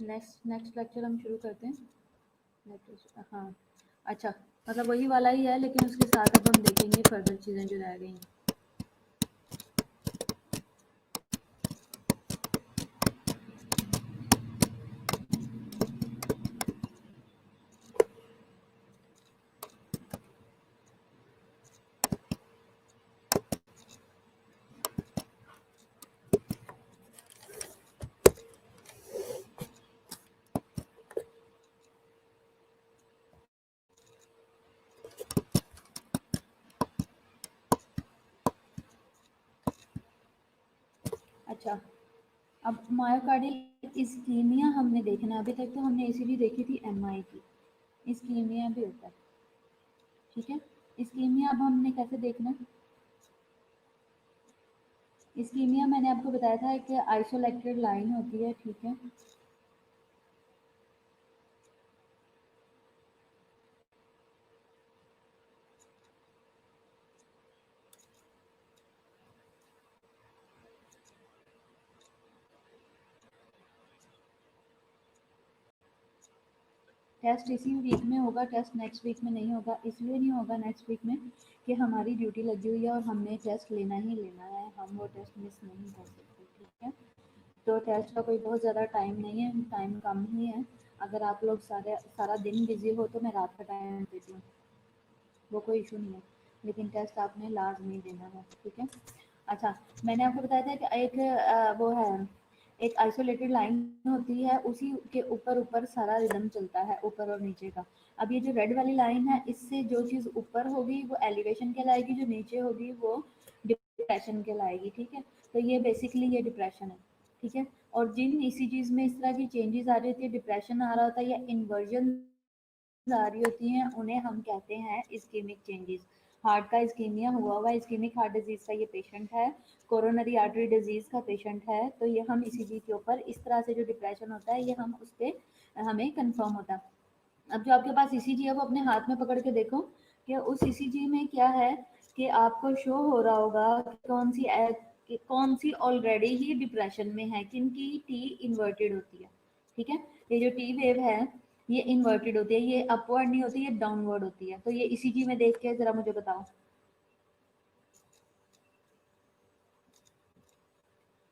Next next lecture हम शुरू करते हैं। हाँ, अच्छा, मतलब वही वाला ही है, लेकिन उसके साथ अब हम देखेंगे फर्दर चीज़ें जो रह गई हैं। अच्छा, अब मायोकार्डियल इस्कीमिया हमने देखना। अभी तक तो हमने ईसीजी देखी थी एमआई की, इस्कीमिया भी होता है, ठीक है। इस्कीमिया अब हमने कैसे देखना। इस्कीमिया मैंने आपको बताया था कि आइसोलेटेड लाइन होती है, ठीक है। टेस्ट इसी वीक में होगा, टेस्ट नेक्स्ट वीक में नहीं होगा। इसलिए नहीं होगा नेक्स्ट वीक में कि हमारी ड्यूटी लगी हुई है और हमने टेस्ट लेना ही लेना है, हम वो टेस्ट मिस नहीं कर सकते, ठीक है। तो टेस्ट का कोई बहुत ज़्यादा टाइम नहीं है, टाइम कम ही है। अगर आप लोग सारा दिन बिजी हो तो मैं रात का टाइम देती हूँ, वो कोई इशू नहीं है, लेकिन टेस्ट आपने लाजमी देना है, ठीक है। अच्छा, मैंने आपको बताया था कि एक वो है, एक आइसोलेटेड लाइन होती है, उसी के ऊपर ऊपर सारा रिदम चलता है, ऊपर और नीचे का। अब ये जो रेड वाली लाइन है, इससे जो चीज़ ऊपर होगी वो एलिवेशन कहलाएगी, जो नीचे होगी वो डिप्रेशन कहलाएगी, ठीक है। तो ये बेसिकली ये डिप्रेशन है, ठीक है। और जिन इसी चीज़ में इस तरह की चेंजेस आ रही होती है, डिप्रेशन आ रहा होता है या इन्वर्जन आ रही होती हैं, उन्हें हम कहते हैं इस्कीमिक चेंजेस। हार्ट का इस्कीमिया हुआ हुआ इस्कीमिक हार्ट डिजीज का ये पेशेंट है, कोरोनरी आर्टरी डिजीज का पेशेंट है, तो ये हम ईसीजी के ऊपर इस तरह से जो डिप्रेशन होता है ये हम उस पर हमें कंफर्म होता है। अब जो आपके पास ईसीजी है वो अपने हाथ में पकड़ के देखो कि उस ईसीजी में क्या है, कि आपको शो हो रहा होगा कि कौन सी ऑलरेडी ही डिप्रेशन में है, किनकी टी इन्वर्टेड होती है, ठीक है। ये जो टी वेव है ये इन्वर्टेड होती है, ये अपवर्ड नहीं होती, ये डाउनवर्ड होती है। तो ये ईसीजी में देख के जरा मुझे बताओ,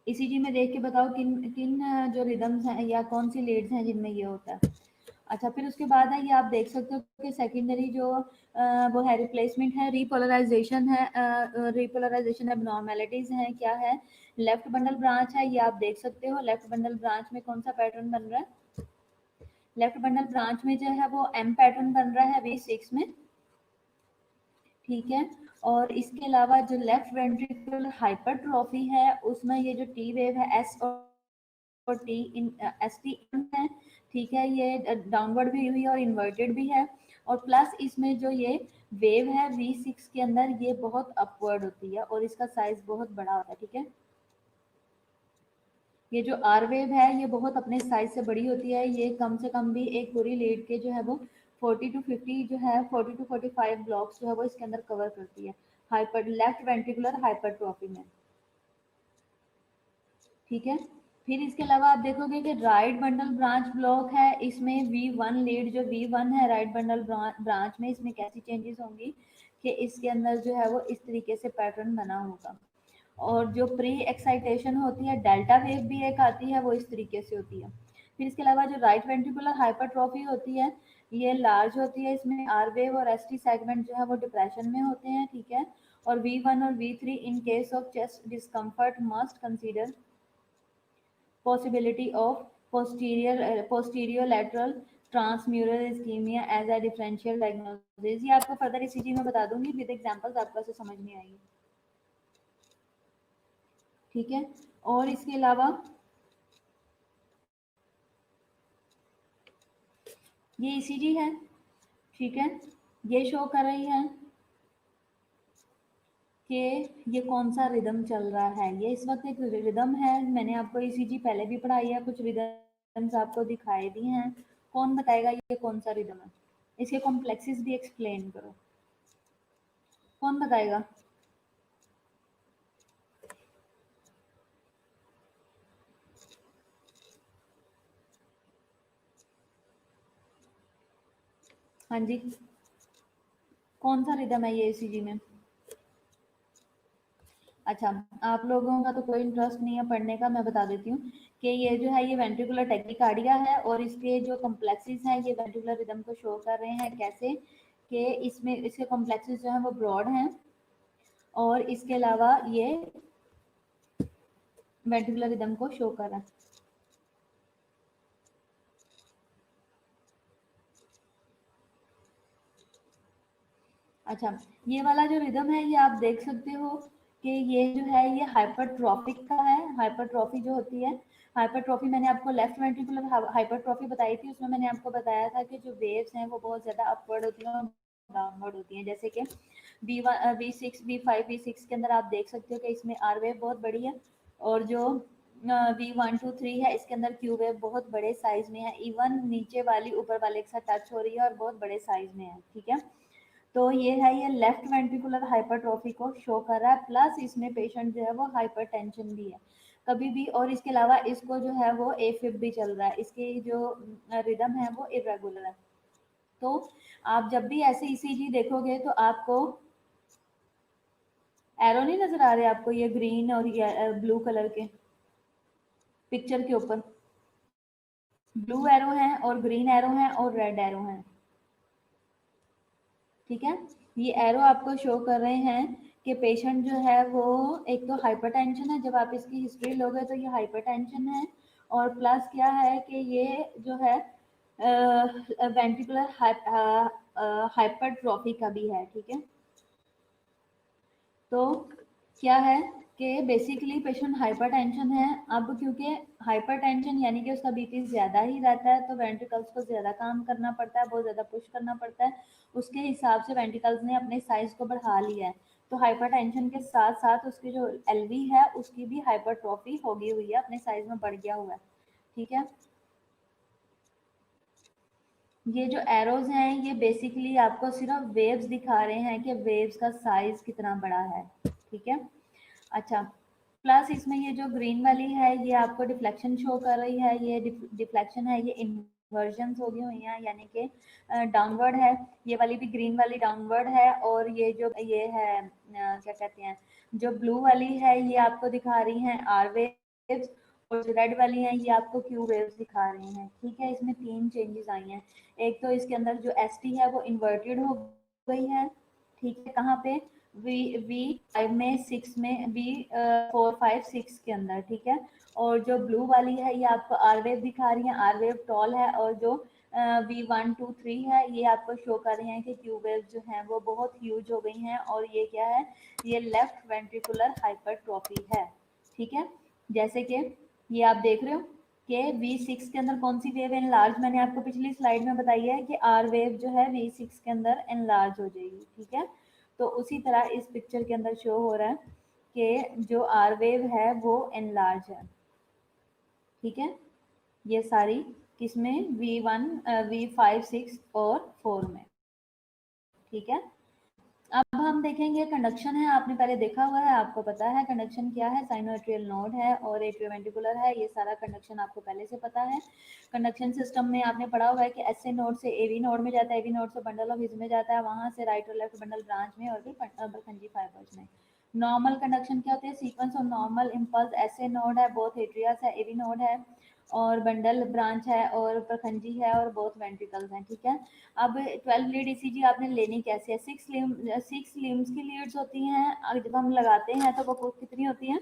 ईसीजी में देख के बताओ किन किन जो रिदम्स हैं या कौन सी लीड्स हैं जिनमें ये होता है। अच्छा, फिर उसके बाद है ये आप देख सकते हो कि सेकेंडरी जो वो है रिप्लेसमेंट है, रिपोलराइजेशन है, रिपोलराइजेशन एबनॉर्मेलिटीज हैं, क्या है, लेफ्ट बंडल ब्रांच है, ये आप देख सकते हो। लेफ्ट बंडल ब्रांच में कौन सा पैटर्न बन रहा है, लेफ्ट बंडल ब्रांच में जो है वो एम पैटर्न बन रहा है V6 में, ठीक है। और इसके अलावा जो लेफ्ट वेंट्रिकुलर हाइपरट्रॉफी है उसमें ये जो टी वेव है एस और टी इन एस टी है, ठीक है, ये डाउनवर्ड भी हुई है और इन्वर्टेड भी है। और प्लस इसमें जो ये वेव है V6 के अंदर ये बहुत अपवर्ड होती है और इसका साइज बहुत बड़ा होता है, ठीक है। ये जो आर वेव है ये बहुत अपने साइज से बड़ी होती है, ये कम से कम भी एक पूरी लीड के जो है वो 40 टू 50 जो है 40 टू 45 ब्लॉक्स जो है वो इसके अंदर कवर करती है, हाइपर लेफ्ट वेंट्रिकुलर हाइपरट्रॉफी में, ठीक है। फिर इसके अलावा आप देखोगे कि राइट बंडल ब्रांच ब्लॉक है, इसमें V1 लीड जो V1 है राइट बंडल ब्रांच में, इसमें कैसी चेंजेस होंगी कि इसके अंदर जो है वो इस तरीके से पैटर्न बना होगा। और जो प्री एक्साइटेशन होती है डेल्टा वेव भी एक आती है, वो इस तरीके से होती है। फिर इसके अलावा जो राइट वेंट्रिकुलर हाइपरट्रॉफी होती है ये लार्ज होती है, इसमें आर वेव और एस टी सेगमेंट जो है वो डिप्रेशन में होते हैं, ठीक है। और V1 और V3 in case of chest discomfort must consider possibility of posterolateral transmural ischemia as a differential diagnosis। ये आपको फर्दर ईसीजी में बता दूंगी विद एग्जांपल्स, आपको ऐसे समझ नहीं आएगी, ठीक है। और इसके अलावा ये ईसीजी है, ठीक है, ये शो कर रही है कि ये कौन सा रिदम चल रहा है। ये इस वक्त एक रिदम है, मैंने आपको ईसीजी पहले भी पढ़ाई है, कुछ रिदम्स आपको दिखाए दिए हैं। कौन बताएगा ये कौन सा रिदम है, इसके कॉम्प्लेक्सेस भी एक्सप्लेन करो, कौन बताएगा। हाँ जी, कौन सा रिदम है ये ईसीजी में? अच्छा, आप लोगों का तो कोई इंटरेस्ट नहीं है पढ़ने का, मैं बता देती हूँ कि ये जो है ये वेंट्रिकुलर टैकिकार्डिया है और इसके जो कॉम्प्लेक्सेस हैं ये वेंट्रिकुलर रिदम को शो कर रहे हैं। कैसे कि इसमें इसके कॉम्प्लेक्सेस जो हैं वो ब्रॉड हैं और इसके अलावा ये वेंट्रिकुलर रिदम को शो कर रहा है। अच्छा, ये वाला जो रिदम है ये आप देख सकते हो कि ये जो है ये हाइपरट्रॉफिक का है। हाइपरट्रॉफी जो होती है, हाइपरट्रॉफी मैंने आपको लेफ्ट वेंट्रिकुलर हाइपरट्रॉफी बताई थी, उसमें मैंने आपको बताया था कि जो वेव्स हैं वो बहुत ज़्यादा अपवर्ड होती हैं और डाउनवर्ड होती हैं। जैसे कि V6 V5 V6 के अंदर आप देख सकते हो कि इसमें आर वेव बहुत बड़ी है और जो V1 2 3 है इसके अंदर क्यू वेव बहुत बड़े साइज में है। इवन नीचे वाली ऊपर वाले के साथ टच हो रही है और बहुत बड़े साइज में है। ठीक है, तो ये है ये लेफ्ट वेंट्रिकुलर हाइपरट्रॉफी को शो कर रहा है, प्लस इसमें पेशेंट जो है वो हाइपरटेंशन भी है कभी भी, और इसके अलावा इसको जो है वो एफिब भी चल रहा है। इसकी जो रिदम है वो इरेगुलर है। तो आप जब भी ऐसे ईसीजी देखोगे तो आपको एरो नहीं नजर आ रहे आपको, ये ग्रीन और ये ब्लू कलर के पिक्चर के ऊपर ब्लू एरो हैं और ग्रीन एरो हैं और रेड एरो हैं। ठीक है, ये एरो आपको शो कर रहे हैं कि पेशेंट जो है वो एक तो हाइपरटेंशन है, जब आप इसकी हिस्ट्री लोगे तो ये हाइपरटेंशन है, और प्लस क्या है कि ये जो है वेंट्रिकुलर हाइपरट्रॉफी का भी है। ठीक है, तो क्या है कि बेसिकली पेशेंट हाइपरटेंशन है। अब क्योंकि हाइपरटेंशन यानी कि उसका बीपी ज़्यादा ही रहता है तो वेंट्रिकल्स को ज़्यादा काम करना पड़ता है, बहुत ज़्यादा पुश करना पड़ता है, उसके हिसाब से वेंट्रिकल्स ने अपने साइज को बढ़ा लिया है। तो हाइपरटेंशन के साथ साथ उसकी जो एलवी है उसकी भी हाइपरट्रॉफी हो गई हुई है, अपने साइज में बढ़ गया हुआ है। ठीक है, ये जो एरोज हैं ये बेसिकली आपको सिर्फ वेव्स दिखा रहे हैं कि वेव्स का साइज कितना बड़ा है। ठीक है, अच्छा, प्लस इसमें ये जो ग्रीन वाली है ये आपको डिफ्लेक्शन शो कर रही है। ये डिफ्लेक्शन है, ये इन्वर्जन हो गई हुई है यानी कि डाउनवर्ड है। ये वाली भी ग्रीन वाली डाउनवर्ड है और ये जो ये है क्या कहते हैं, जो ब्लू वाली है ये आपको दिखा रही हैं आर वेव्स, और जो रेड वाली है ये आपको क्यू वेव्स दिखा रही हैं। ठीक है, इसमें तीन चेंजेस आई हैं। एक तो इसके अंदर जो एस टी है वो इन्वर्टेड हो गई है। ठीक है, कहाँ पे? V5 में 6 में V4 5 6 के अंदर। ठीक है, और जो ब्लू वाली है ये आपको आर वेव दिखा रही है, आर वेव टॉल है, और जो V1 2 3 है ये आपको शो कर रहे हैं कि क्यू वेव जो है वो बहुत ह्यूज हो गई हैं, और ये क्या है, ये लेफ्ट वेंट्रिकुलर हाइपरट्रॉफी है। ठीक है, जैसे कि ये आप देख रहे हो कि V6 के अंदर कौन सी वेव एनलार्ज, मैंने आपको पिछली स्लाइड में बताई है कि आर वेव जो है V6 के अंदर एनलार्ज हो जाएगी। ठीक है, तो उसी तरह इस पिक्चर के अंदर शो हो रहा है कि जो आर वेव है वो एनलार्ज है। ठीक है, ये सारी किसमें? V1 V5 6 और 4 में। ठीक है, अब हम देखेंगे कंडक्शन है, आपने पहले देखा हुआ है, आपको पता है कंडक्शन क्या है, साइनोएट्रियल नोड है और एट्रियोवेंट्रिकुलर है, ये सारा कंडक्शन आपको पहले से पता है। कंडक्शन सिस्टम में आपने पढ़ा हुआ है कि एसए नोड से एवी नोड में जाता है, एवी नोड से बंडल ऑफ हिज में जाता है, वहां से राइट और लेफ्ट बंडल ब्रांच में और भी बरखंडी फाइबर्स में। नॉर्मल कंडक्शन क्या होते हैं? सीक्वेंस और नॉर्मल इम्पल्स। एसए नोड है, बोथ एट्रियास है, एवी नोड है और बंडल ब्रांच है और प्रखंडी है और बहुत वेंट्रिकल्स हैं। ठीक है, अब 12 लीड ईसीजी आपने लेनी कैसे है? 6 लिम्स की लीड्स होती हैं, जब हम लगाते हैं तो वो कितनी होती हैं?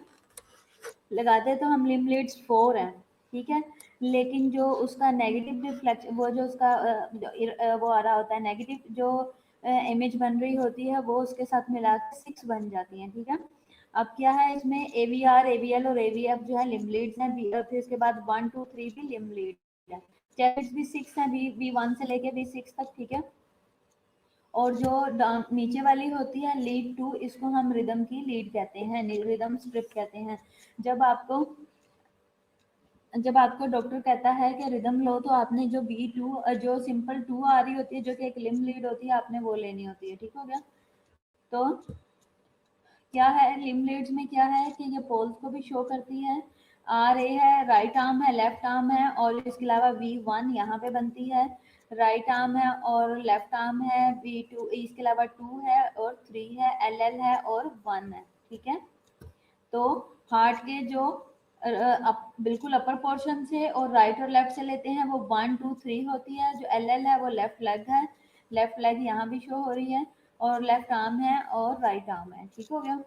लगाते हैं तो हम लिम लीड्स 4 हैं। ठीक है, लेकिन जो उसका नेगेटिव रिफ्लेक्शन, वो जो उसका वो आ रहा होता है नेगेटिव जो इमेज बन रही होती है वो उसके साथ मिला के 6 बन जाती हैं। ठीक है, अब क्या है इसमें AVR AVL और AVF जो है लिम लीड्स हैं, फिर इसके बाद 1 2 3 भी लिम लीड है, चैप्टर्स भी 6 हैं, V1 से लेके V6 तक। ठीक है, और जो नीचे वाली होती है लीड 2, इसको हम रिदम की लीड कहते हैं, रिदम स्ट्रिप कहते हैं। जब आपको जब आपको डॉक्टर कहता है कि रिदम लो तो आपने जो B2 जो सिंपल 2 आ रही होती है जो कि एक लिम लीड होती है आपने वो लेनी होती है। ठीक हो गया, तो क्या है लिम लीड्स में, क्या है कि ये पोल्स को भी शो करती है। RA है, राइट आर्म है, लेफ्ट आर्म है, और इसके अलावा V1 यहाँ पे बनती है, राइट आर्म है और लेफ्ट आर्म है, V2 इसके अलावा 2 है और 3 है, LL है और 1 है, ठीक है। तो हार्ट के जो बिल्कुल अपर पोर्शन से और राइट और लेफ्ट से लेते हैं वो 1 2 3 होती है। जो LL है वो लेफ्ट लेग है, लेफ्ट लेग यहाँ भी शो हो रही है, और लेफ्ट आर्म है और राइट आर्म है, ठीक हो गया।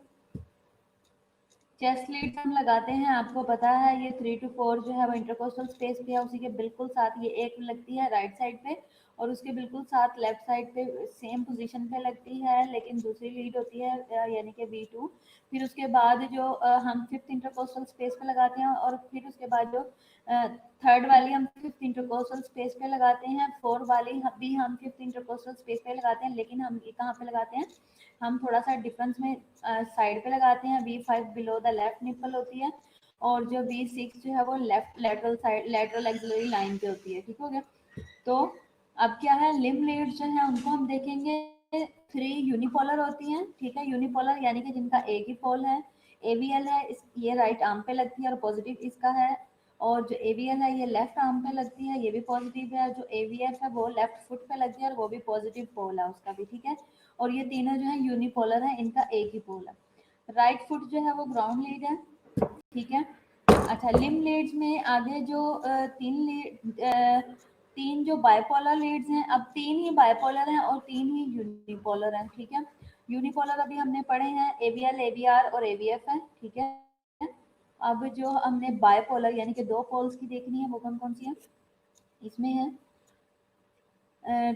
चेस्ट लीड्स हम लगाते हैं, आपको पता है ये 3 to 4 जो है वो इंटरकोस्टल स्पेस पे है, उसी के बिल्कुल साथ ये एक लगती है राइट साइड पे, और उसके बिल्कुल साथ लेफ्ट साइड पे सेम पोजीशन पे लगती है, लेकिन दूसरी लीड होती है यानी कि V2। फिर उसके बाद जो हम फिफ्थ इंटरकोस्टल स्पेस पे लगाते हैं, और फिर उसके बाद जो थर्ड वाली हम फिफ्थ इंटरकोस्टल स्पेस पे लगाते हैं, फोर्थ वाली भी हम फिफ्थ इंटरकोस्टल स्पेस पे लगाते हैं, लेकिन हम ये कहाँ पे लगाते हैं, हम थोड़ा सा डिफरेंस में साइड पे लगाते हैं। V5 below the left nipple होती है, और जो V6 जो है वो left lateral side lateral axillary line पे होती है, ठीक हो गया। तो अब क्या है, लिम्ब लीड्स जो है उनको हम देखेंगे, 3 यूनिपोलर होती हैं, ठीक है। यूनिपोलर यानी कि जिनका एक ही पोल है। AVL है ये राइट आर्म पे लगती है और पॉजिटिव इसका है, और जो AVL है ये लेफ्ट आर्म पे लगती है, ये भी पॉजिटिव है। जो AVF है वो लेफ्ट फुट पे लगती है और वो भी पॉजिटिव पोल है उसका भी, ठीक है। और ये तीनों जो है यूनिपोलर है, इनका एक ही पोल है। राइट फुट जो है वो ग्राउंड लीड है, ठीक है। अच्छा, लिम्ब लीड्स में आगे जो तीन जो बाइपोलर लीड्स हैं, अब 3 ही बाइपोलर हैं और 3 ही यूनिपोलर हैं, ठीक है। यूनिपोलर अभी हमने पढ़े हैं AVL, AVR और AVF है, ठीक है। अब जो हमने बाइपोलर यानी कि दो पोल्स की देखनी है वो कौन कौन सी है, इसमें है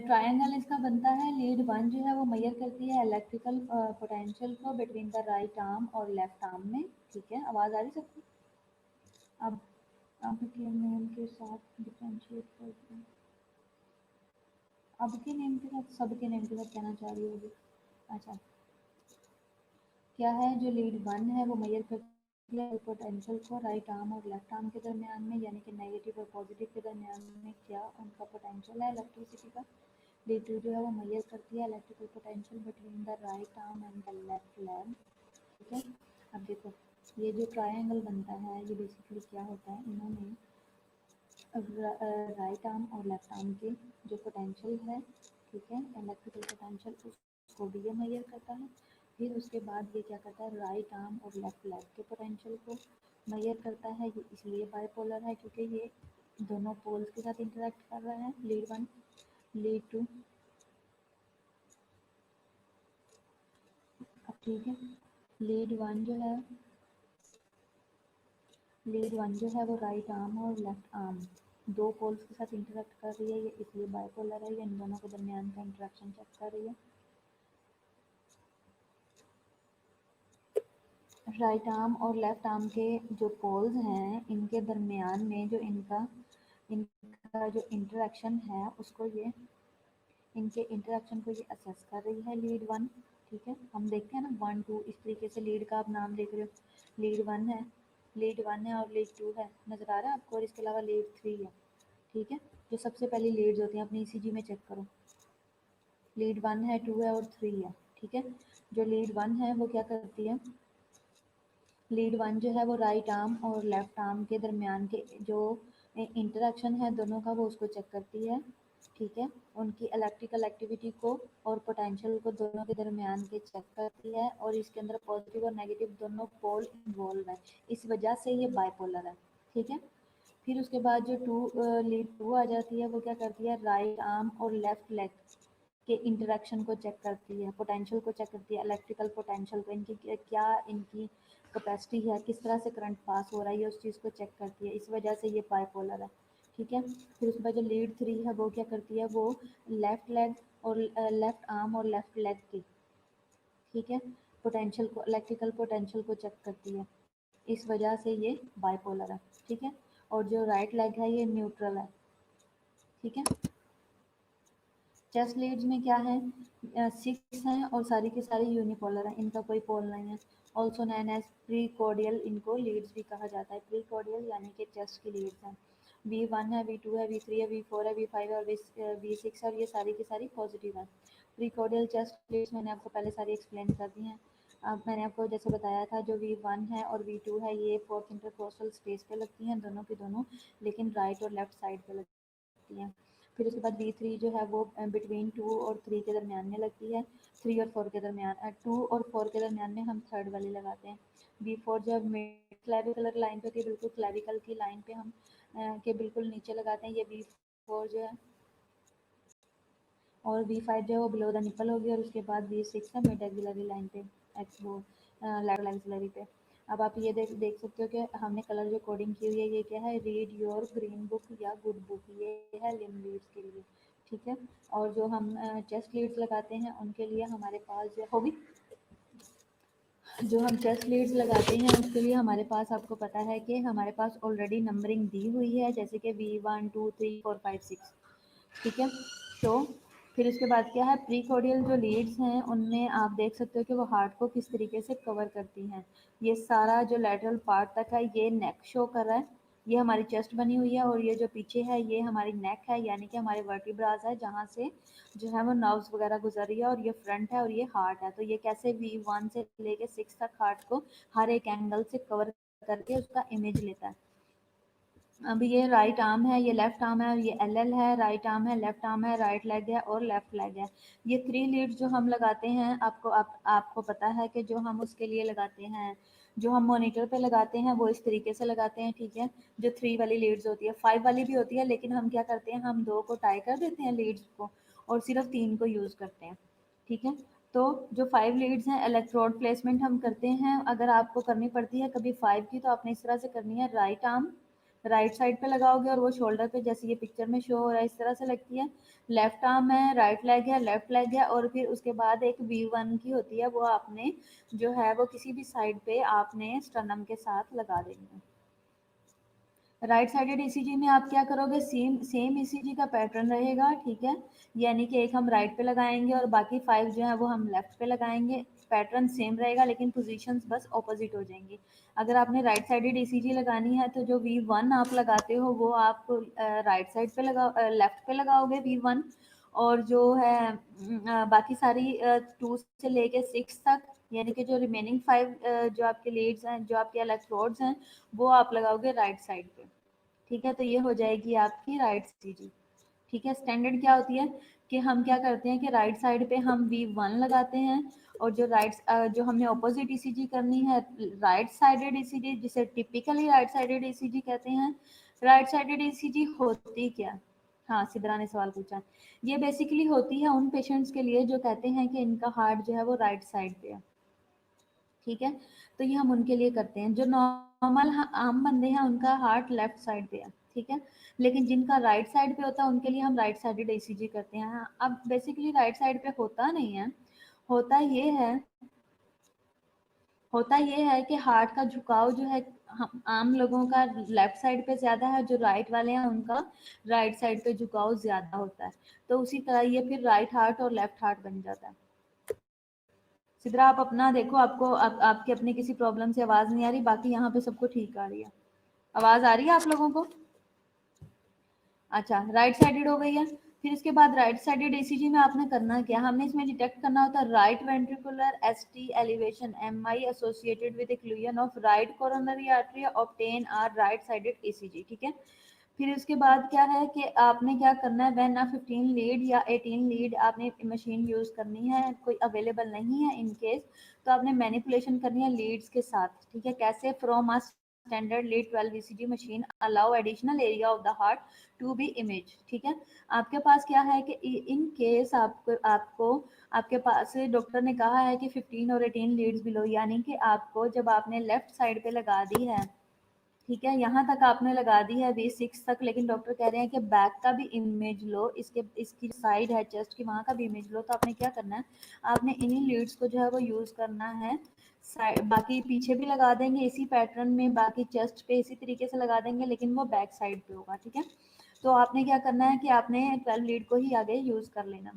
ट्रायंगल इसका बनता है। लीड 1 जो है वो मेजर करती है इलेक्ट्रिकल पोटेंशियल को बिटवीन द राइट आर्म और लेफ्ट आर्म में, ठीक है। आवाज आ रही सबको? अब के नेम के साथ डिफरेंशिएट करते हैं, अब के नेम के साथ, सब के नेम के साथ कहना चाह रही होगी। अच्छा, क्या है, जो लीड 1 है वो मेजर करती है पोटेंशियल को राइट आर्म और लेफ्ट आर्म के दरमियान में, यानी कि नेगेटिव और पॉजिटिव के दरमियान में क्या उनका पोटेंशियल है इलेक्ट्रिसिटी का। लीड 2 जो है वो मेजर करती है electrical potential between the right arm and the left leg, ठीक है। अब देखो ये जो ट्रायंगल बनता है ये बेसिकली क्या होता है, इन्होंने राइट आर्म और लेफ्ट आर्म के जो पोटेंशियल है, ठीक है, इलेक्ट्रिकल पोटेंशियल उसको भी ये मेजर करता है। फिर उसके बाद ये क्या करता है, राइट आर्म और लेफ्ट लेग के पोटेंशियल को मेजर करता है। ये इसलिए बाइपोलर है क्योंकि ये दोनों पोल्स के साथ इंटरेक्ट कर रहा है, लीड 1 लीड 2। अब ठीक है, लीड 1 जो है वो राइट आर्म और लेफ्ट आर्म दो पोल्स के साथ इंटरेक्ट कर रही है, ये इसलिए बाइपोलर है, ये इन दोनों के दरमियान का इंटरेक्शन चेक कर रही है। राइट आर्म और लेफ्ट आर्म के जो पोल्स हैं इनके दरमियान में जो इनका जो इंटरेक्शन है उसको ये इनके इंटरेक्शन को ये असेस कर रही है, लीड 1, ठीक है। हम देखते हैं ना 1 2 इस तरीके से लीड का आप नाम देख रहे हो, लीड 1 है, और लीड 2 है, नज़र आ रहा है आपको, और इसके अलावा लीड 3 है, ठीक है। जो सबसे पहली लीड्स होती हैं अपनी ECG में चेक करो, लीड 1 है, 2 है और 3 है, ठीक है। जो लीड 1 है वो क्या करती है, लीड 1 जो है वो राइट आर्म और लेफ्ट आर्म के दरमियान के जो इंटरेक्शन है दोनों का वो उसको चेक करती है, ठीक है। उनकी इलेक्ट्रिकल एक्टिविटी को और पोटेंशियल को दोनों के दरमियान के चेक करती है, और इसके अंदर पॉजिटिव और नेगेटिव दोनों पोल इन्वॉल्व है, इस वजह से ये बाइपोलर है, ठीक है। फिर उसके बाद जो लीड 2 आ जाती है वो क्या करती है, राइट आर्म और लेफ्ट लेग के इंटरेक्शन को चेक करती है, पोटेंशियल को चेक करती है, इलेक्ट्रिकल पोटेंशियल को, इनकी क्या इनकी कैपेसिटी है, किस तरह से करंट पास हो रहा है, ये उस चीज़ को चेक करती है, इस वजह से ये बाइपोलर है, ठीक है। फिर उसके बाद जो लीड 3 है वो क्या करती है, वो लेफ्ट लेग और लेफ्ट आर्म और लेफ्ट लेग की, ठीक है, पोटेंशियल को, इलेक्ट्रिकल पोटेंशियल को चेक करती है, इस वजह से ये बाइपोलर है, ठीक है। और जो राइट लेग है ये न्यूट्रल है, ठीक है। चेस्ट लीड्स में क्या है, 6 हैं और सारी की सारी यूनिपोलर है, इनका कोई पोल नहीं है। ऑल्सो नैन एज प्री कॉर्डियल, इनको लीड्स भी कहा जाता है, प्री कॉर्डियल यानी कि चेस्ट की लीड्स हैं। V1 है, V2 है, V3 है, V4 है, V5 है और V6 है, और ये सारी की सारी पॉजिटिव है। प्री कॉर्डियल चेस्ट लीड्स मैंने आपको पहले सारी एक्सप्लेन कर दी हैं। अब मैंने आपको जैसे बताया था जो V1 है और V2 है ये फोर्थ इंटरकोस्टल स्पेस पे लगती हैं दोनों की दोनों, लेकिन राइट और लेफ्ट साइड पे लगती हैं। फिर उसके बाद V3 जो है वो बिटवीन 2 और 3 के दरमियान में लगती है, 3 और 4 के दरमियान, 2 और 4 के दरमियान में हम थर्ड वाली लगाते हैं। V4 जब मिड क्लेविकलर लाइन पे होती है, बिल्कुल क्लेविकल की लाइन पे हम के बिल्कुल नीचे लगाते हैं, ये V4 जो है, और V5 जो है वो बिलो द निपल होगी, और उसके बाद V6 है मिड एक्सिलरी लाइन पे, वो लैटरल एक्सिलरी पे। अब आप ये देख सकते हो कि हमने कलर जो कोडिंग की हुई है, ये क्या है, रीड योर ग्रीन बुक या गुड बुक, ये है लिम्ब लीड्स के लिए, ठीक है। और जो हम चेस्ट लीड्स लगाते हैं उनके लिए हमारे पास जो होगी, जो हम चेस्ट लीड्स लगाते हैं उसके लिए हमारे पास, आपको पता है कि हमारे पास ऑलरेडी नंबरिंग दी हुई है, जैसे कि V1 2 3 4 5 6, ठीक है। तो फिर उसके बाद क्या है, प्री कोडियल जो लीड्स हैं उनमें आप देख सकते हो कि वो हार्ट को किस तरीके से कवर करती हैं। ये सारा जो लैटरल पार्ट तक है ये नेक शो कर रहा है, ये हमारी चेस्ट बनी हुई है, और ये जो पीछे है ये हमारी नेक है, यानी कि हमारे वर्टिब्रास है जहाँ से जो है वो नर्व्स वगैरह गुजर रही है, और ये फ्रंट है और ये हार्ट है। तो ये कैसे V1 से लेके 6 तक हार्ट को हर एक एंगल से कवर करके उसका इमेज लेता है। अब ये राइट आर्म है, ये लेफ्ट आर्म है, और ये LL है, राइट आर्म है, लेफ्ट आर्म है, राइट लेग है और लेफ्ट लेग है। ये 3 लीड्स जो हम लगाते हैं, आपको पता है कि जो हम उसके लिए लगाते हैं, जो हम मॉनिटर पे लगाते हैं वो इस तरीके से लगाते हैं, ठीक है। जो 3 वाली लीड्स होती है, 5 वाली भी होती है, लेकिन हम क्या करते हैं, हम 2 को टाई कर देते हैं लीड्स को, और सिर्फ 3 को यूज़ करते हैं, ठीक है। तो जो 5 लीड्स हैं, इलेक्ट्रोड प्लेसमेंट हम करते हैं, अगर आपको करनी पड़ती है कभी 5 की, तो आपने इस तरह से करनी है, राइट आर्म राइट साइड पे लगाओगे और वो शोल्डर पे, जैसे ये पिक्चर में शो हो रहा है इस तरह से लगती है। लेफ्ट आर्म है, राइट लेग है, लेफ्ट लेग है, और फिर उसके बाद एक V1 की होती है, वो आपने जो है वो किसी भी साइड पे आपने स्टर्नम के साथ लगा देनी है। राइट साइडेड ईसीजी में आप क्या करोगे, सेम ईसीजी का पैटर्न रहेगा, ठीक है। यानी कि एक हम राइट पे लगाएंगे और बाकी 5 जो है वो हम लेफ्ट पे लगाएंगे, पैटर्न सेम रहेगा लेकिन पोजीशंस बस ऑपोजिट हो जाएंगी। अगर आपने राइट साइडेड ईसीजी लगानी है तो जो V1 आप लगाते हो वो आप राइट साइड पे लेफ्ट पे लगाओगे V1, और जो है बाकी सारी 2 से लेके 6 तक, यानी कि जो रिमेनिंग 5 जो आपके लीड्स हैं, जो आपके इलेक्ट्रोड्स हैं, वो आप लगाओगे राइट साइड पे, ठीक है। तो ये हो जाएगी आपकी राइट सीजी, ठीक है। स्टैंडर्ड क्या होती है कि हम क्या करते हैं कि राइट साइड पे हम V1 लगाते हैं, और जो जो हमने ऑपोजिट ईसीजी करनी है, राइट साइडेड ईसीजी, जिसे टिपिकली राइट साइडेड ईसीजी कहते हैं। राइट साइडेड ईसीजी होती क्या, हाँ सिद्रा ने सवाल पूछा, ये बेसिकली होती है उन पेशेंट्स के लिए जो कहते हैं कि इनका हार्ट जो है वो राइट साइड पे है, ठीक है। तो ये हम उनके लिए करते हैं। जो नॉर्मल आम बंदे हैं उनका हार्ट लेफ्ट साइड पे है, ठीक है। लेकिन जिनका राइट साइड पे होता है उनके लिए हम राइट साइडेड ईसीजी करते हैं। अब बेसिकली राइट साइड पे होता नहीं है, होता ये है होता ये है कि हार्ट का झुकाव जो है, हम आम लोगों का लेफ्ट साइड पे ज़्यादा है, जो राइट वाले हैं उनका राइट साइड पे झुकाव ज़्यादा होता है। तो उसी तरह ये फिर राइट हार्ट और लेफ्ट हार्ट बन जाता है। सिद्रा आप अपना देखो, आपके अपने किसी प्रॉब्लम से आवाज़ नहीं आ रही, बाकी यहाँ पे सबको ठीक आ रही है। आवाज़ आ रही है आप लोगों को? अच्छा, राइट साइडेड हो गई है। फिर इसके बाद राइट साइडेड ईसीजी में आपने करना क्या, हमने इसमें डिटेक्ट करना होता है right ventricular ST elevation MI associated with occlusion of right coronary artery obtain or right sided ECG, ठीक है। फिर उसके बाद क्या है कि आपने क्या करना है, व्हेन 15 लीड या 18 लीड आपने मशीन यूज़ करनी है, कोई अवेलेबल नहीं है इन केस, तो आपने मैनिपुलेशन करनी है लीड्स के साथ, ठीक है। कैसे, from a standard lead 12 VCG machine allow additional area of the heart to be image, ठीक है। आपके पास क्या है कि इन केस आपको आपको आपके पास डॉक्टर ने कहा है कि 15 और 18 लीड्स बिलो, यानी कि आपको जब आपने लेफ्ट साइड पे लगा दी है, ठीक है, यहाँ तक आपने लगा दी है V6 तक, लेकिन डॉक्टर कह रहे हैं कि बैक का भी इमेज लो, इसकी साइड है चेस्ट की, वहाँ का भी इमेज लो। तो आपने क्या करना है, आपने इन्हीं लीड्स को जो है वो यूज़ करना है। बाकी पीछे भी लगा देंगे इसी पैटर्न में, बाकी चेस्ट पे इसी तरीके से लगा देंगे, लेकिन वो बैक साइड पे होगा, ठीक है। तो आपने क्या करना है कि आपने 12 लीड को ही आगे यूज़ कर लेना,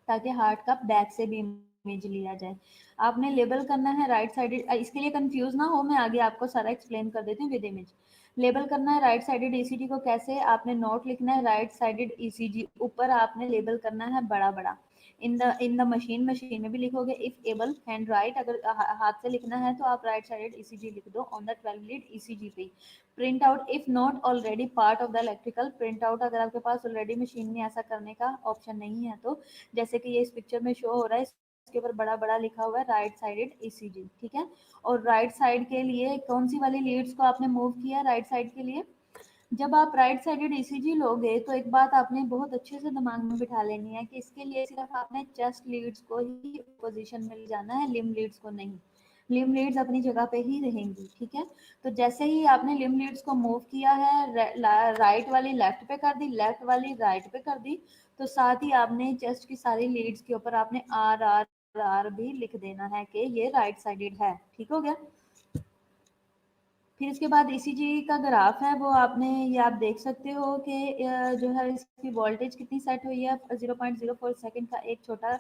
ताकि हार्ट का बैक से भी इमेज लिया जाए। आपने लेबल करना है राइट साइडेड, इसके लिए कंफ्यूज ना हो, मैं आगे आपको सारा एक्सप्लेन कर देती हूँ विद इमेज। लेबल करना है राइट साइडेड ईसीजी को कैसे, आपने नोट लिखना है राइट साइडेड ईसीजी, ऊपर आपने लेबल करना है बड़ा बड़ा, इन द मशीन में भी लिखोगे। इफ एबल हैंड राइट, अगर हाथ से लिखना है तो आप राइट साइडेड ईसीजी लिख दो ऑन द 12 लीड ईसीजी पे। Print out if not already part of the electrical, print out अगर आपके पास ऑलरेडी मशीन में ऐसा करने का ऑप्शन नहीं है तो, जैसे कि ये इस पिक्चर में शो हो रहा है, इसके ऊपर बड़ा बड़ा लिखा हुआ है राइट साइडेड ईसीजी, ठीक है। और राइट साइड के लिए कौन सी वाली लीड्स को आपने मूव किया राइट साइड के लिए? जब आप राइट साइडेड ईसीजी लोगे तो एक बात आपने बहुत अच्छे से दिमाग में बिठा लेनी है कि इसके लिए सिर्फ आपने चेस्ट लीड्स को ही पोजीशन में ले जाना है, लिम लीड्स को नहीं। लिम लीड्स अपनी जगह पे ही रहेंगी, ठीक है। तो जैसे ही आपने लिम लीड्स को मूव किया है, राइट वाली लेफ्ट पे कर दी, लेफ्ट वाली राइट पे कर दी, तो साथ ही आपने चेस्ट की सारी लीड्स के ऊपर आपने आर आर आर भी लिख देना है कि ये राइट साइडेड है, ठीक हो गया। फिर इसके बाद ईसीजी का ग्राफ है वो आपने, ये आप देख सकते हो कि जो है इसकी वोल्टेज कितनी सेट हुई है। 0.04 सेकंड का एक छोटा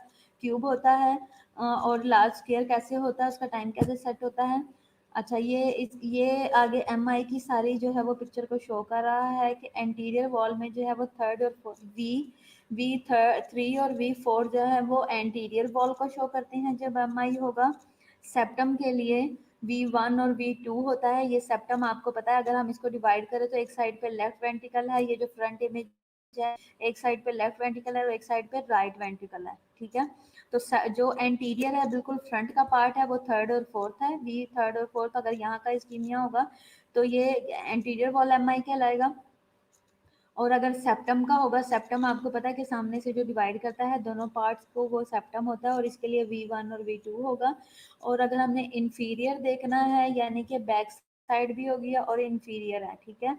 क्यूब होता है, और लार्ज स्केयर कैसे होता है, उसका टाइम कैसे सेट होता है। अच्छा, ये आगे एमआई की सारी जो है वो पिक्चर को शो कर रहा है कि एंटीरियर वॉल में जो है वो थर्ड और V3 और V4 जो है वो एंटीरियर वॉल को शो करते हैं जब एमआई होगा। सेप्टम के लिए V1 और V2 होता है। ये सेप्टम आपको पता है, अगर हम इसको डिवाइड करें तो एक साइड पे लेफ्ट वेंट्रिकल है, ये जो फ्रंट इमेज है, एक साइड पे लेफ्ट वेंट्रिकल है और एक साइड पे राइट वेंट्रिकल है, ठीक है। तो जो एंटीरियर है बिल्कुल फ्रंट का पार्ट है वो थर्ड और फोर्थ है, V थर्ड और फोर्थ। अगर यहाँ का इस्कीमिया होगा तो ये एंटीरियर वॉल एमआई कहलाएगा। और अगर सेप्टम का होगा, सेप्टम आपको पता है कि सामने से जो डिवाइड करता है दोनों पार्ट्स को, वो सेप्टम होता है और इसके लिए V1 और V2 होगा। और अगर हमने इंफीरियर देखना है, यानी कि बैक साइड भी होगी और इंफीरियर है, ठीक है।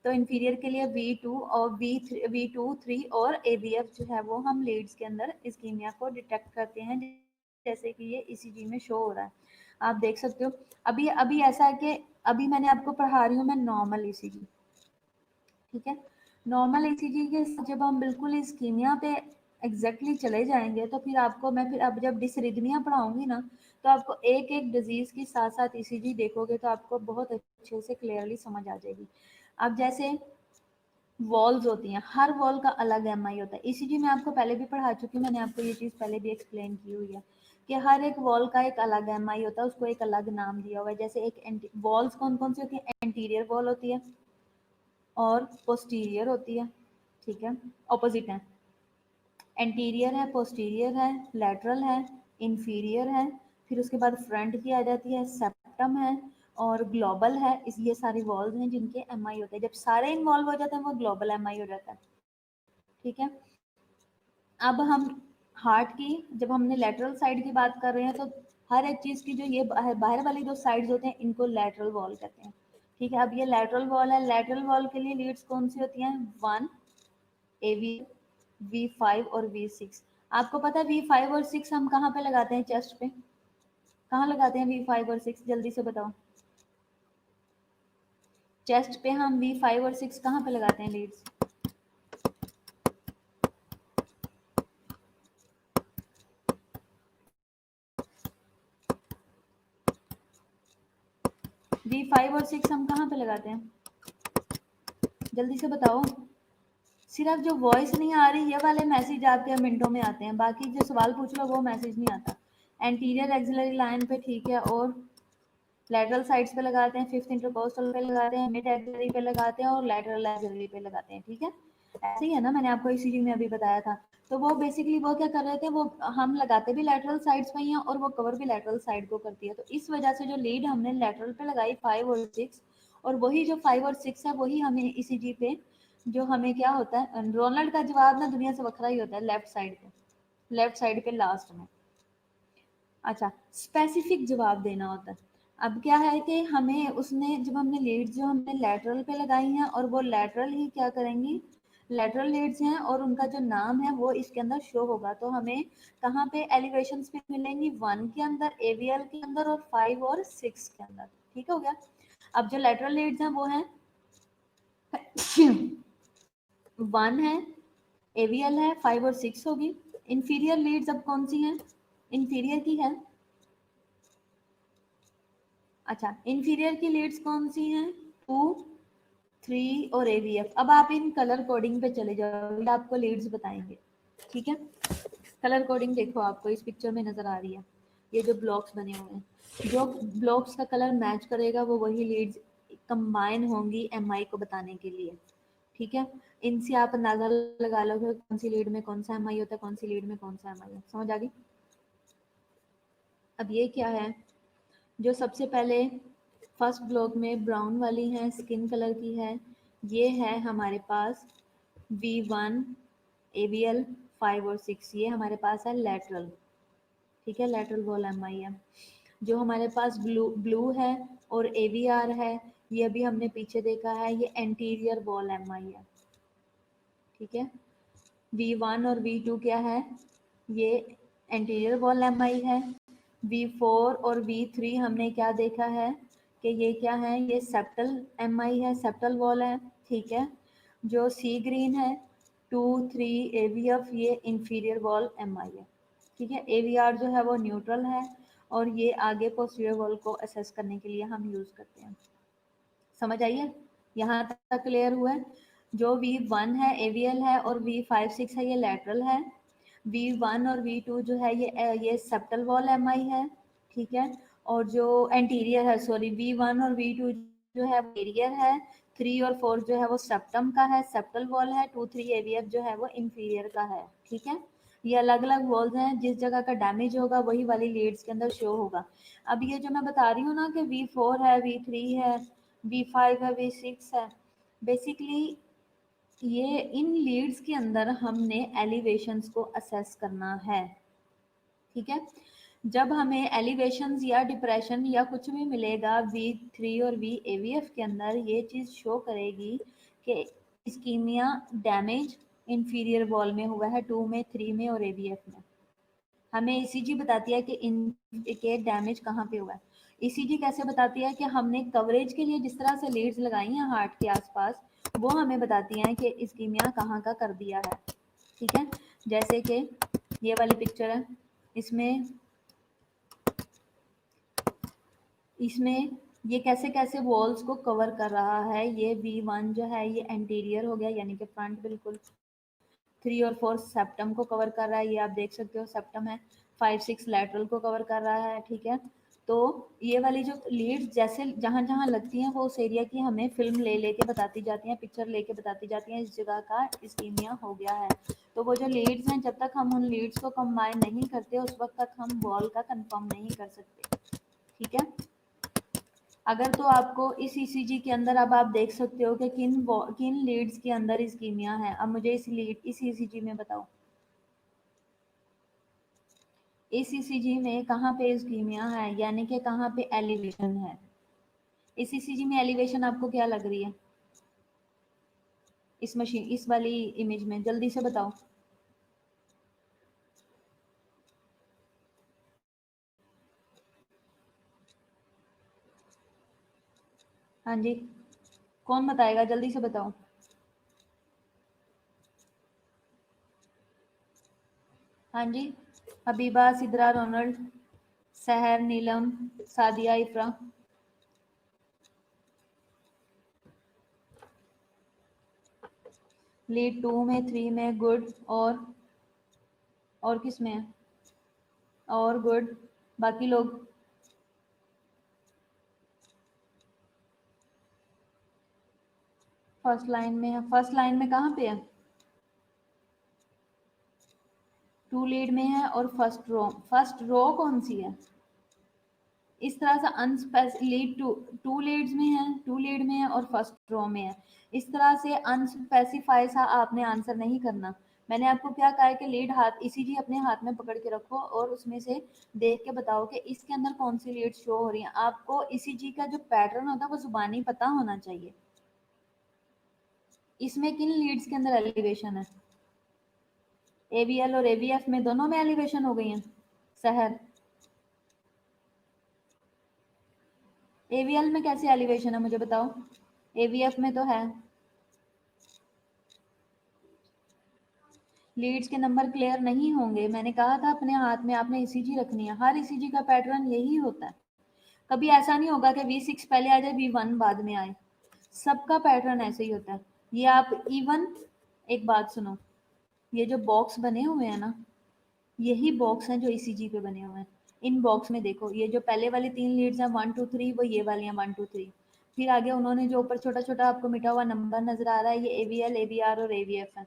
तो इंफीरियर के लिए V2 और V2 3 और AVF जो है वो हम लीड्स के अंदर इस्कीमिया को डिटेक्ट करते हैं, जैसे कि ये ईसीजी में शो हो रहा है, आप देख सकते हो। अभी अभी ऐसा है कि अभी मैंने आपको पढ़ा रही हूँ मैं नॉर्मल ईसीजी, ठीक है। नॉर्मल ईसीजी के जब हम बिल्कुल इस्कीमिया पे एग्जैक्टली चले जाएंगे तो फिर आपको मैं, फिर अब जब डिसरिदमिया पढ़ाऊंगी ना, तो आपको एक एक डिजीज की साथ साथ ईसीजी देखोगे तो आपको बहुत अच्छे से क्लियरली समझ आ जाएगी। अब जैसे वॉल्स होती हैं, हर वॉल का अलग एमआई होता है। ईसीजी में आपको पहले भी पढ़ा चुकी हूँ, मैंने आपको ये चीज़ पहले भी एक्सप्लेन की हुई है कि हर एक वॉल का एक अलग एमआई होता है, उसको एक अलग नाम दिया हुआ है। जैसे एक वॉल्स कौन कौन सी होती है? एंटीरियर वॉल होती है और पोस्टीरियर होती है, ठीक है, ऑपोजिट है। एंटीरियर है, पोस्टीरियर है, लेटरल है, इंफीरियर है, फिर उसके बाद फ्रंट की आ जाती है, सेप्टम है और ग्लोबल है। इस ये सारी वॉल्स हैं जिनके एमआई होते हैं। जब सारे इन्वॉल्व हो जाते हैं वो ग्लोबल एमआई हो जाता है, ठीक है। अब हम हार्ट की, जब हमने लेटरल साइड की बात कर रहे हैं तो हर एक चीज़ की जो ये बाहर वाली जो साइड्स होते हैं इनको लेटरल वॉल कहते हैं, ठीक है। अब ये लेटरल वॉल है, लेटरल वॉल के लिए लीड्स कौन सी होती हैं? 1 AV, V5 और V6। आपको पता है V5 और 6 हम कहाँ पे लगाते हैं? चेस्ट पे। कहाँ लगाते हैं V5 और 6? जल्दी से बताओ। चेस्ट पे हम V5 और 6 कहाँ पे लगाते हैं लीड्स? V5 और 6 हम कहाँ पे लगाते हैं? जल्दी से बताओ। सिर्फ जो वॉइस नहीं आ रही ये वाले मैसेज आपके मिनटों में आते हैं, बाकी जो सवाल पूछ लो वो मैसेज नहीं आता। एंटीरियर एक्सिलरी लाइन पे, ठीक है, और लैटरल साइड्स पे लगाते हैं, फिफ्थ इंटरकोस्टल पे लगाते हैं, मिड एक्सिलरी पे लगाते हैं और लैटरल एक्सिलरी पे लगाते हैं, ठीक है। ऐसे ही है ना, मैंने आपको इसी में अभी बताया था। तो वो बेसिकली वो क्या कर रहे थे, वो हम लगाते भी लैटरल साइड्स पे ही हैं और वो कवर भी लैटरल साइड को करती है। तो इस वजह से जो लीड हमने लैटरल पे लगाई 5 और 6, और वही जो 5 और 6 है वही हमें ईसीजी पे जो हमें क्या होता है, रोनाल्ड का जवाब ना दुनिया से वखरा ही होता है लेफ्ट साइड पे, लेफ्ट साइड पे लास्ट में। अच्छा, स्पेसिफिक जवाब देना होता है। अब क्या है कि हमें उसने, जब हमने लीड्स जो हमने लेटरल पे लगाई हैं और वो लेटरल ही क्या करेंगी, लेटरल लीड्स हैं और उनका जो नाम है वो इसके अंदर शो होगा। तो हमें कहाँ पे एलिवेशन पे मिलेंगी? 1 के अंदर, AVL के अंदर और 5 और 6 के अंदर, ठीक हो गया। अब जो लेटरल लीड्स हैं वो हैं 1 है, AVL है, 5 और 6 होगी। इंफीरियर लीड्स अब कौन सी हैं? इंफीरियर की है, अच्छा, इंफीरियर की लीड्स कौन सी हैं? 2, 3 और AVF। अब आप इन कलर कोडिंग पे चले जाओ, आपको लीड्स बताएंगे, ठीक है। कलर कोडिंग देखो आपको इस पिक्चर में नजर आ रही है, ये जो ब्लॉक्स बने हुए हैं, जो ब्लॉक्स का कलर मैच करेगा वो वही लीड्स कंबाइन होंगी एमआई को बताने के लिए। ठीक है, इनसे आप अंदाजा लगा लो कि कौन सी लीड में कौन सा एमआई होता है, कौन सी लीड में कौन सा एमआई है। समझ आ गई? अब ये क्या है, जो सबसे पहले फर्स्ट ब्लॉक में ब्राउन वाली है, स्किन कलर की है, ये है हमारे पास V1 AVL 5 और 6, ये हमारे पास है लेटरल। ठीक है, लेटरल वॉल एमआई है। जो हमारे पास ब्लू है और AVR है, ये अभी हमने पीछे देखा है, ये एंटीरियर वॉल एमआई है। ठीक है, V1 और V2 क्या है, ये एंटीरियर वॉल एमआई है। V4 और V3 हमने क्या देखा है कि ये क्या है, ये सेप्टल एमआई है, सेप्टल वॉल है। ठीक है, जो सी ग्रीन है 2 3 AVF, ये इंफीरियर वॉल एमआई है। ठीक है, AVR जो है वो न्यूट्रल है और ये आगे पोस्टीरियर वॉल को असेस करने के लिए हम यूज करते हैं। समझ आइए, यहाँ तक क्लियर हुआ है? जो V1 है AVL है और V5 6 है ये लेटरल है। V1 और V2 जो है ये सेप्टल वॉल एमआई है। ठीक है, और जो एंटीरियर है, सॉरी, V1 और V2 जो है एरियर है, 3 और 4 जो है वो सेप्टम का है, सेप्टल वॉल है, 2 3 AVF जो है वो इंफीरियर का है। ठीक है, ये अलग अलग वॉल्स हैं, जिस जगह का डैमेज होगा वही वाली लीड्स के अंदर शो होगा। अब ये जो मैं बता रही हूँ ना कि V4 है, V3 है, V5 है, V6 है, बेसिकली ये इन लीड्स के अंदर हमने एलिवेशंस को असेस करना है। ठीक है, जब हमें एलिवेशंस या डिप्रेशन या कुछ भी मिलेगा V3 और VAVF के अंदर, ये चीज़ शो करेगी कि इस्कीमिया डैमेज इंफीरियर वॉल में हुआ है, 2 में, 3 में और AVF में। हमें ECG बताती है कि इन के डैमेज कहाँ पे हुआ है। ECG कैसे बताती है कि हमने कवरेज के लिए जिस तरह से लीड्स लगाई हैं हार्ट के आसपास, वो हमें बताती हैं कि इस्कीमिया कहाँ का कर दिया है। ठीक है, जैसे कि ये वाली पिक्चर है, इसमें ये कैसे कैसे वॉल्स को कवर कर रहा है। ये V1 जो है ये एंटीरियर हो गया, यानी कि फ्रंट बिल्कुल। 3 और 4 सेप्टम को कवर कर रहा है, ये आप देख सकते हो सेप्टम है। 5 6 लैटरल को कवर कर रहा है। ठीक है, तो ये वाली जो लीड्स जैसे जहाँ जहाँ लगती हैं वो उस एरिया की हमें फिल्म ले लेके बताती जाती हैं, पिक्चर लेके बताती जाती हैं, इस जगह का इस्कीमिया हो गया है। तो वो जो लीड्स हैं, जब तक हम उन लीड्स को कंबाइन नहीं करते उस वक्त तक हम वॉल का कंफर्म नहीं कर सकते। ठीक है, अगर तो आपको इस ECG के अंदर अब आप देख सकते हो कि किन लीड्स के अंदर इस्कीमिया है। अब मुझे इस ECG में बताओ, इस ECG में कहाँ पे इस्कीमिया है, यानी कि कहाँ पे एलिवेशन है। इस ECG में एलिवेशन आपको क्या लग रही है इस वाली इमेज में, जल्दी से बताओ। हाँ जी, कौन बताएगा, जल्दी से बताओ। हाँ जी, हबीबा, सिद्रा, रोनल्ड, सहर, नीलम, सादिया, इफ्रा। लीड 2 में, 3 में, गुड, और किस में है, और गुड, बाकी लोग। फर्स्ट लाइन में है, फर्स्ट लाइन में कहाँ पे है, 2 लीड में है और फर्स्ट रो कौन सी है। इस तरह से लीड टू लीड्स में है, 2 लीड में है और फर्स्ट रो में है। इस तरह से अनस्पेसिफाई सा आपने आंसर नहीं करना। मैंने आपको क्या कहा है कि लीड हाथ ECG अपने हाथ में पकड़ के रखो और उसमें से देख के बताओ कि इसके अंदर कौन सी लीड शो हो रही है। आपको ECG का जो पैटर्न होता है वो जुबानी पता होना चाहिए। इसमें किन लीड्स के अंदर एलिवेशन है, AVL और AVF में, दोनों में एलिवेशन हो गई है। सहर, AVL में कैसे एलिवेशन है मुझे बताओ, AVF में तो है। लीड्स के नंबर क्लियर नहीं होंगे, मैंने कहा था अपने हाथ में आपने ECG रखनी है। हर ECG का पैटर्न यही होता है, कभी ऐसा नहीं होगा कि V6 पहले आ जाए V1 बाद में आए। सबका पैटर्न ऐसे ही होता है। ये आप इवन, एक बात सुनो, ये जो बॉक्स बने हुए हैं ना, यही बॉक्स हैं जो ईसीजी पे बने हुए हैं। इन बॉक्स में देखो, ये जो पहले वाली 3 लीड्स हैं 1 2 3, वो ये वाली हैं 1 2 3। फिर आगे उन्होंने जो ऊपर छोटा छोटा आपको मिटा हुआ नंबर नजर आ रहा है, ये एवीएल, एवीआर और एवीएफ है,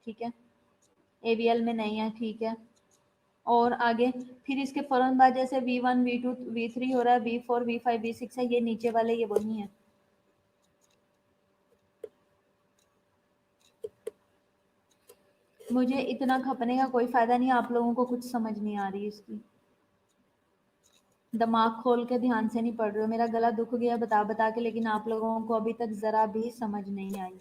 ठीक है। एवीएल में नहीं है, ठीक है। और आगे फिर इसके फौरन बाद जैसे V1 V2 V3 हो रहा है, V4 V5 V6 है, ये नीचे वाले ये वही है। मुझे इतना खपने का कोई फायदा नहीं, आप लोगों को कुछ समझ नहीं आ रही इसकी, दिमाग खोल के ध्यान से नहीं पढ़ रहे हो। मेरा गला दुख गया बता बता के, लेकिन आप लोगों को अभी तक जरा भी समझ नहीं आई।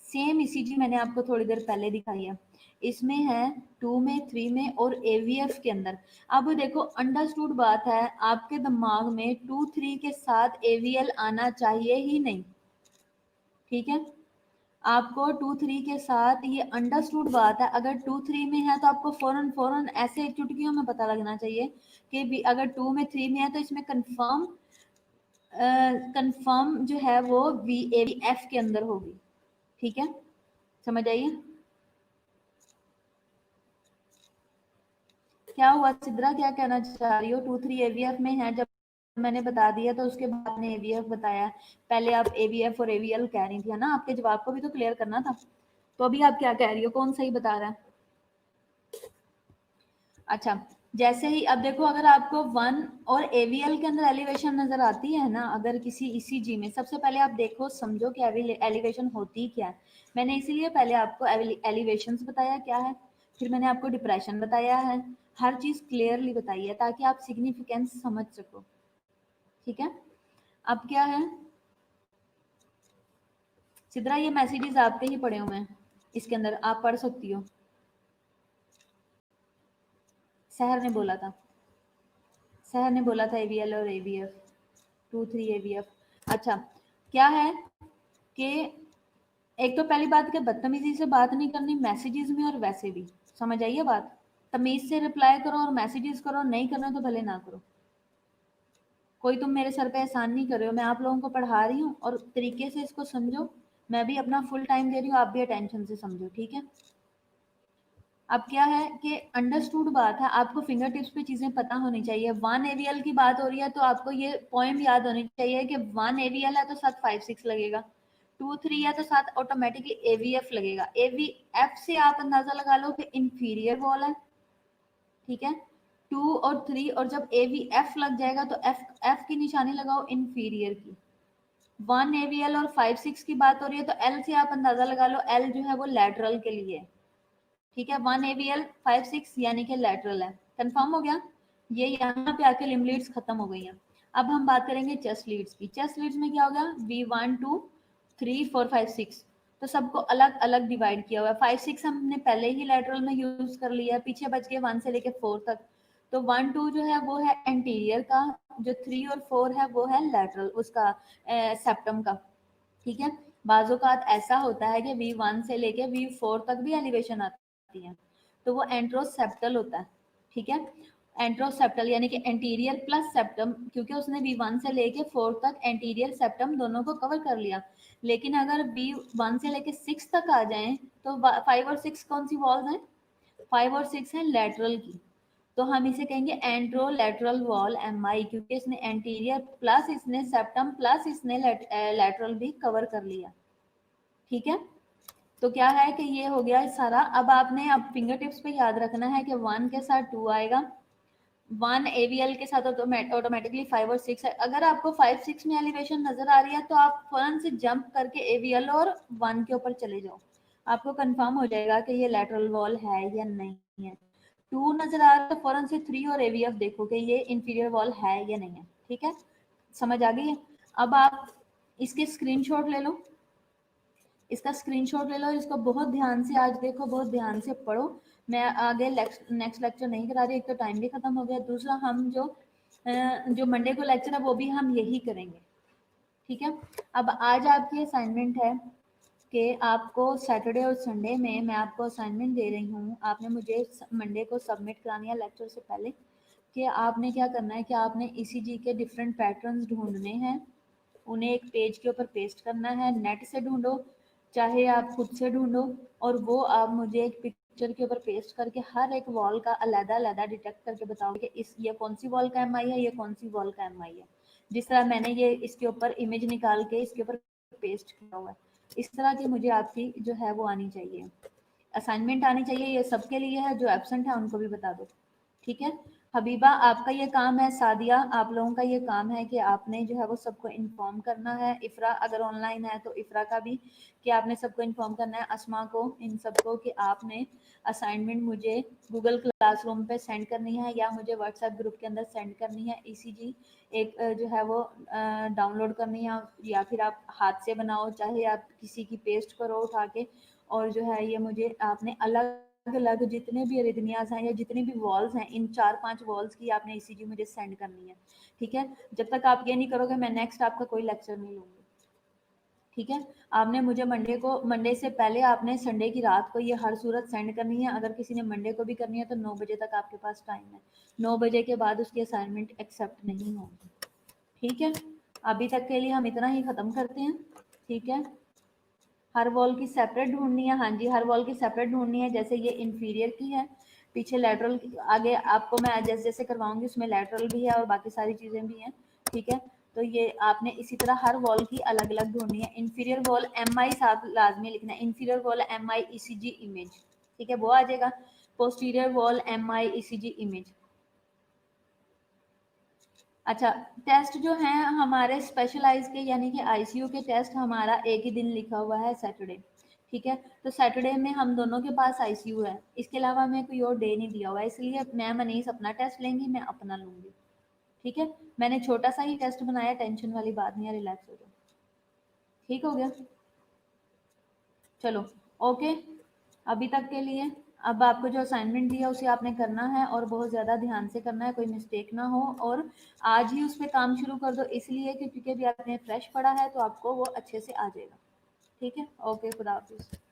सेम ईसीजी मैंने आपको थोड़ी देर पहले दिखाई है, इसमें है 2 में 3 में और एवीएफ के अंदर। अब देखो, अंडरस्टूड बात है, आपके दिमाग में 2 3 के साथ एवीएल आना चाहिए ही नहीं, ठीक है। आपको 2 3 के साथ, ये अंडरस्टूड बात है, अगर 2 3 में है तो आपको फौरन फौरन ऐसे चुटकियों में पता लगना चाहिए कि अगर 2 में 3 में है तो इसमें कंफर्म कंफर्म जो है वो वी एफ के अंदर होगी, ठीक है। समझ आइए क्या हुआ सिद्रा, क्या कहना चाह रही हो? 2 3 एवीएफ में है, जब मैंने बता दिया तो उसके बाद ने एवीएफ बताया। पहले आप एवीएफ और एवीएल कह रही थी, है ना, आपके जवाब को भी तो क्लियर करना था। तो अभी आप क्या कह रही हो, कौन सही बता रहा है? अच्छा, जैसे ही अब देखो, अगर आपको 1 और एवीएल के अंदर एलिवेशन नजर आती है ना, अगर किसी ईसीजी में, सबसे पहले आप देखो समझो कि एलिवेशन होती क्या है। मैंने इसीलिए पहले आपको एलिवेशंस बताया क्या है, फिर मैंने आपको डिप्रेशन बताया है, हर चीज क्लियरली बताई है ताकि आप सिग्निफिकेंस समझ सको, ठीक है। अब क्या है सिद्रा, ये मैसेजेस आपके ही पड़े हुए हैं, इसके अंदर आप पढ़ सकती हो। सहर ने बोला था, सहर ने बोला था एवीएल और एवीएफ, 2 3 एवीएफ। अच्छा, क्या है कि एक तो पहली बात कि बदतमीजी से बात नहीं करनी मैसेजेस में, और वैसे भी समझ आइए बात, तमीज से रिप्लाई करो और मैसेजेस करो, नहीं करना तो भले ना करो। कोई तुम मेरे सर पे एहसान नहीं कर रहे हो, मैं आप लोगों को पढ़ा रही हूँ और तरीके से इसको समझो। मैं भी अपना फुल टाइम दे रही हूँ, आप भी अटेंशन से समझो, ठीक है। अब क्या है कि अंडरस्टूड बात है, आपको फिंगर टिप्स पे चीजें पता होनी चाहिए। 1 एवीएल की बात हो रही है तो आपको ये पॉइंट याद होनी चाहिए कि 1 एवीएल है तो साथ 5 6 लगेगा, 2 3 है तो साथ ऑटोमेटिकली एवीएफ लगेगा। एवीएफ से आप अंदाजा लगा लो कि इंफीरियर वॉल है, ठीक है। 2 और 3, और जब एवीएफ लग जाएगा तो एफ एफ की निशानी लगाओ इंफीरियर की। 1 एवीएल और 5 6 की बात हो रही है तो एल से आप अंदाजा लगा लो, एल जो है वो लैटरल के लिए, ठीक है। 1 AVL 5 6 यानी कि लेटरल है, कंफर्म हो गया। ये यहाँ पे आके लिम्ब लीड्स खत्म हो गई हैं। अब हम बात करेंगे चेस्ट लीड्स की। चेस्ट लीड्स में क्या हो गया, V1 2 3 4 5 6, तो सबको अलग अलग डिवाइड किया हुआ है। 5 6 हमने पहले ही लेटरल में यूज कर लिया है, पीछे बच गए 1 से लेके 4 तक। तो 1 2 जो है वो है एंटीरियर का, जो 3 और 4 है वो है लेटरल उसका, सेप्टम का, ठीक है। बाजूकात ऐसा होता है कि V1 से लेके V4 तक भी एलिवेशन आती है, तो वो एंट्रोसेप्टल होता है, ठीक है। एंट्रोसेप्टल यानी कि एंटीरियर प्लस सेप्टम, क्योंकि उसने V1 से लेके 4 तक एंटीरियर सेप्टम दोनों को कवर कर लिया। लेकिन अगर V1 से लेके 6 तक आ जाएं तो 5 और 6 कौन सी वॉल्स हैं, 5 और 6 हैं लेटरल की, तो हम इसे कहेंगे एंट्रोलेटरल वॉल MI, क्योंकि इसने एंटीरियर प्लस इसने सेप्टम प्लस इसने लेटरल भी कवर कर लिया, ठीक है। तो क्या है कि ये हो गया सारा। अब आपने अब फिंगर टिप्स पे याद रखना है कि 1 के साथ 2 आएगा, 1 AVL के साथ ऑटोमेटिकली 5 और 6 है। अगर आपको 5 6 में एलिवेशन नजर आ रही है तो आप फौरन से जंप करके AVL और 1 के ऊपर चले जाओ, आपको कंफर्म हो जाएगा कि ये लेटरल वॉल है या नहीं है। 2 नजर आ रहा है तो फौरन से 3 और AVF देखो कि ये इंफीरियर वॉल है या नहीं है, ठीक है। समझ आ गई है? अब आप इसके स्क्रीनशॉट ले लो, इसका स्क्रीनशॉट ले लो, इसको बहुत ध्यान से आज देखो, बहुत ध्यान से पढ़ो। मैं आगे नेक्स्ट लेक्चर नहीं करा रही, एक तो टाइम भी खत्म हो गया, दूसरा हम जो मंडे को लेक्चर है वो भी हम यही करेंगे, ठीक है। अब आज आपकी असाइनमेंट है कि आपको सैटरडे और संडे में मैं आपको असाइनमेंट दे रही हूँ, आपने मुझे मंडे को सबमिट करानी है लेक्चर से पहले, कि आपने क्या करना है कि आपने ECG के डिफरेंट पैटर्न्स ढूंढने हैं, उन्हें एक पेज के ऊपर पेस्ट करना है, नेट से ढूंढो चाहे आप खुद से ढूंढो, और वो आप मुझे एक पिक्चर पिक्चर के ऊपर पेस्ट करके हर एक वॉल का अलग-अलग डिटेक्ट करके बताओगे कि ये कौन सी वॉल का एमआई है, ये कौन सी वॉल का एमआई है। जिस तरह मैंने ये इसके ऊपर इमेज निकाल के इसके ऊपर पेस्ट किया हुआ है, इस तरह की मुझे आपकी जो है वो आनी चाहिए, असाइनमेंट आनी चाहिए। ये सबके लिए है, जो एब्सेंट है उनको भी बता दो, ठीक है। हबीबा आपका ये काम है, सादिया आप लोगों का ये काम है कि आपने जो है वो सबको इन्फॉर्म करना है। इफ़रा अगर ऑनलाइन है तो इफ़रा का भी कि आपने सबको इन्फॉर्म करना है, अस्मा को, इन सबको कि आपने असाइनमेंट मुझे गूगल क्लासरूम पे सेंड करनी है या मुझे व्हाट्सएप ग्रुप के अंदर सेंड करनी है। ईसीजी एक जो है वो डाउनलोड करनी है, या फिर आप हाथ से बनाओ, चाहे आप किसी की पेस्ट करो उठा के, और जो है ये मुझे आपने अलग अलग जितने भी अरिथमियाज हैं या जितनी भी वॉल्स हैं, इन 4-5 वॉल्स की आपने ईसीजी मुझे सेंड करनी है, ठीक है। जब तक आप ये नहीं करोगे मैं नेक्स्ट आपका कोई लेक्चर नहीं लूँगी, ठीक है। आपने मुझे मंडे से पहले आपने संडे की रात को ये हर सूरत सेंड करनी है। अगर किसी ने मंडे को भी करनी है तो 9 बजे तक आपके पास टाइम है, 9 बजे के बाद उसकी असाइनमेंट एक्सेप्ट नहीं होगी, ठीक है। अभी तक के लिए हम इतना ही ख़त्म करते हैं, ठीक है। हर वॉल की सेपरेट ढूंढनी है, हाँ जी, हर वॉल की सेपरेट ढूंढनी है। जैसे ये इंफीरियर की है, पीछे लेटरल, आगे आपको मैं जैसे जैसे करवाऊंगी उसमें लेटरल भी है और बाकी सारी चीज़ें भी हैं, ठीक है। तो ये आपने इसी तरह हर वॉल की अलग अलग ढूंढनी है। इंफीरियर वॉल MI साथ लाजमी लिखना है, inferior wall MI ECG image, ठीक है, वो आ जाएगा। Posterior wall MI ECG image. अच्छा, टेस्ट जो हैं हमारे स्पेशलाइज के यानी कि आईसीयू के टेस्ट हमारा एक ही दिन लिखा हुआ है, सैटरडे, ठीक है। तो सैटरडे में हम दोनों के पास आईसीयू है, इसके अलावा हमें कोई और डे नहीं दिया हुआ है, इसलिए मैम अनीस अपना टेस्ट लेंगी, मैं अपना लूँगी, ठीक है। मैंने छोटा सा ही टेस्ट बनाया, टेंशन वाली बात नहीं है, रिलैक्स हो जाओ, ठीक हो गया। चलो ओके, अभी तक के लिए अब आपको जो असाइनमेंट दिया उसे आपने करना है और बहुत ज़्यादा ध्यान से करना है, कोई मिस्टेक ना हो। और आज ही उस पर काम शुरू कर दो, इसलिए क्योंकि अभी आपने फ्रेश पढ़ा है तो आपको वो अच्छे से आ जाएगा, ठीक है। ओके, खुदा हाफिज़।